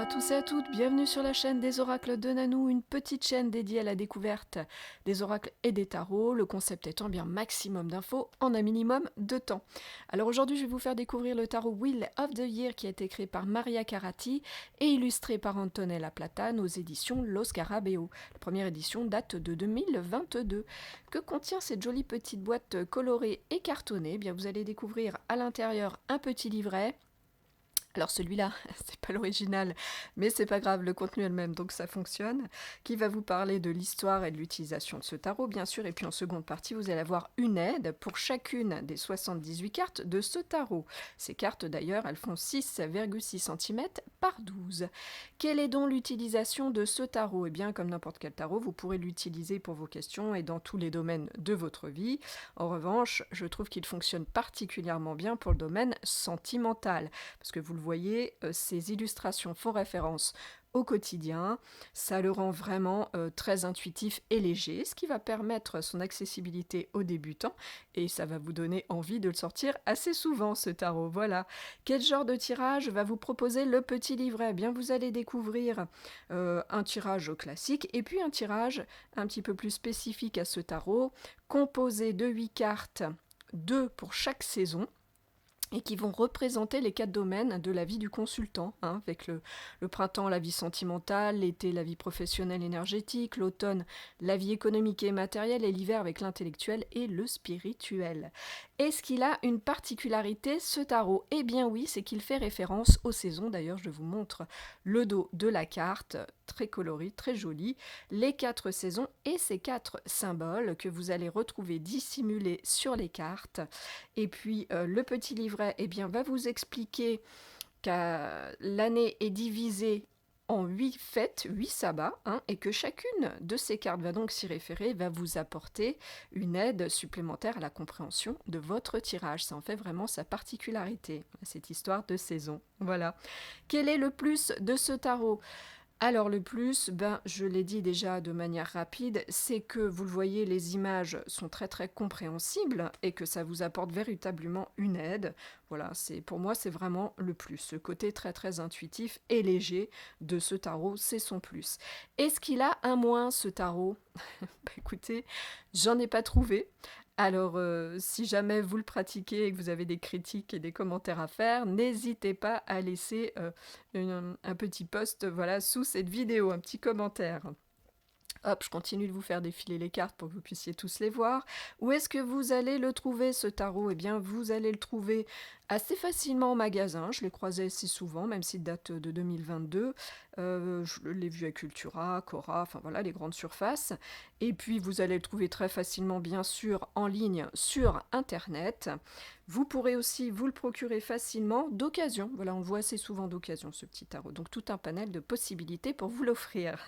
tous et à toutes, bienvenue sur la chaîne des oracles de Nanou, une petite chaîne dédiée à la découverte des oracles et des tarots, le concept étant bien maximum d'infos en un minimum de temps. Alors aujourd'hui je vais vous faire découvrir le tarot Wheel of the Year qui a été créé par Maria Carati et illustré par Antonella Platane aux éditions Los Scarabeo. La première édition date de 2022. Que contient cette jolie petite boîte colorée et cartonnée? Eh bien, vous allez découvrir à l'intérieur un petit livret. Alors celui-là, c'est pas l'original, mais c'est pas grave, le contenu est le même, donc ça fonctionne, qui va vous parler de l'histoire et de l'utilisation de ce tarot, bien sûr, et puis en seconde partie, vous allez avoir une aide pour chacune des 78 cartes de ce tarot. Ces cartes, d'ailleurs, elles font 6,6 cm par 12. Quelle est donc l'utilisation de ce tarot? Eh bien, comme n'importe quel tarot, vous pourrez l'utiliser pour vos questions et dans tous les domaines de votre vie. En revanche, je trouve qu'il fonctionne particulièrement bien pour le domaine sentimental, parce que vous le voyez, ces illustrations font référence au quotidien, ça le rend vraiment très intuitif et léger, ce qui va permettre son accessibilité aux débutants, et ça va vous donner envie de le sortir assez souvent, ce tarot. Voilà. Quel genre de tirage va vous proposer le petit livret? Eh bien, vous allez découvrir un tirage classique, et puis un tirage un petit peu plus spécifique à ce tarot, composé de 8 cartes, 2 pour chaque saison, et qui vont représenter les 4 domaines de la vie du consultant, avec le printemps, la vie sentimentale, l'été, la vie professionnelle énergétique, l'automne, la vie économique et matérielle, et l'hiver avec l'intellectuel et le spirituel. Est-ce qu'il a une particularité, ce tarot? Eh bien oui, c'est qu'il fait référence aux saisons. D'ailleurs, je vous montre le dos de la carte, très coloré, très joli, les 4 saisons et ces 4 symboles que vous allez retrouver dissimulés sur les cartes. Et puis le petit livret va vous expliquer que l'année est divisée en 8 fêtes, 8 sabbats, et que chacune de ces cartes va donc s'y référer, va vous apporter une aide supplémentaire à la compréhension de votre tirage. Ça en fait vraiment sa particularité, cette histoire de saison. Voilà. Quel est le plus de ce tarot? Alors le plus, je l'ai dit déjà de manière rapide, c'est que vous le voyez, les images sont très très compréhensibles et que ça vous apporte véritablement une aide. Voilà, pour moi c'est vraiment le plus. Ce côté très très intuitif et léger de ce tarot, c'est son plus. Est-ce qu'il a un moins, ce tarot? Écoutez, j'en ai pas trouvé. Alors, si jamais vous le pratiquez et que vous avez des critiques et des commentaires à faire, n'hésitez pas à laisser un petit post, voilà, sous cette vidéo, un petit commentaire. Hop, je continue de vous faire défiler les cartes pour que vous puissiez tous les voir. Où est-ce que vous allez le trouver, ce tarot? Eh bien, vous allez le trouver assez facilement en magasin. Je l'ai croisé assez souvent, même s'il date de 2022. Je l'ai vu à Cultura, Cora, enfin voilà, les grandes surfaces. Et puis, vous allez le trouver très facilement, bien sûr, en ligne sur Internet. Vous pourrez aussi vous le procurer facilement d'occasion. Voilà, on le voit assez souvent d'occasion, ce petit tarot. Donc, tout un panel de possibilités pour vous l'offrir.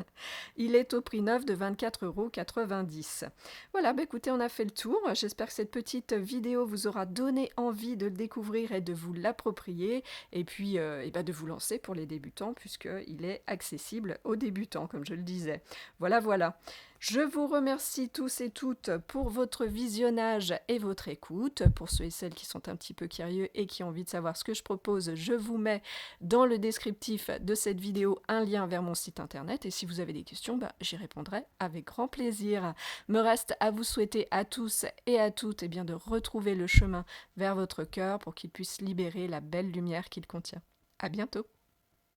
Il est au prix neuf de 24,90 €. Voilà, écoutez, on a fait le tour. J'espère que cette petite vidéo vous aura donné envie de le découvrir et de vous l'approprier. Et puis, de vous lancer pour les débutants, puisqu'il est accessible aux débutants, comme je le disais. Voilà, voilà. Je vous remercie tous et toutes pour votre visionnage et votre écoute. Pour ceux et celles qui sont un petit peu curieux et qui ont envie de savoir ce que je propose, je vous mets dans le descriptif de cette vidéo un lien vers mon site internet. Et si vous avez des questions, j'y répondrai avec grand plaisir. Me reste à vous souhaiter à tous et à toutes de retrouver le chemin vers votre cœur pour qu'il puisse libérer la belle lumière qu'il contient. À bientôt!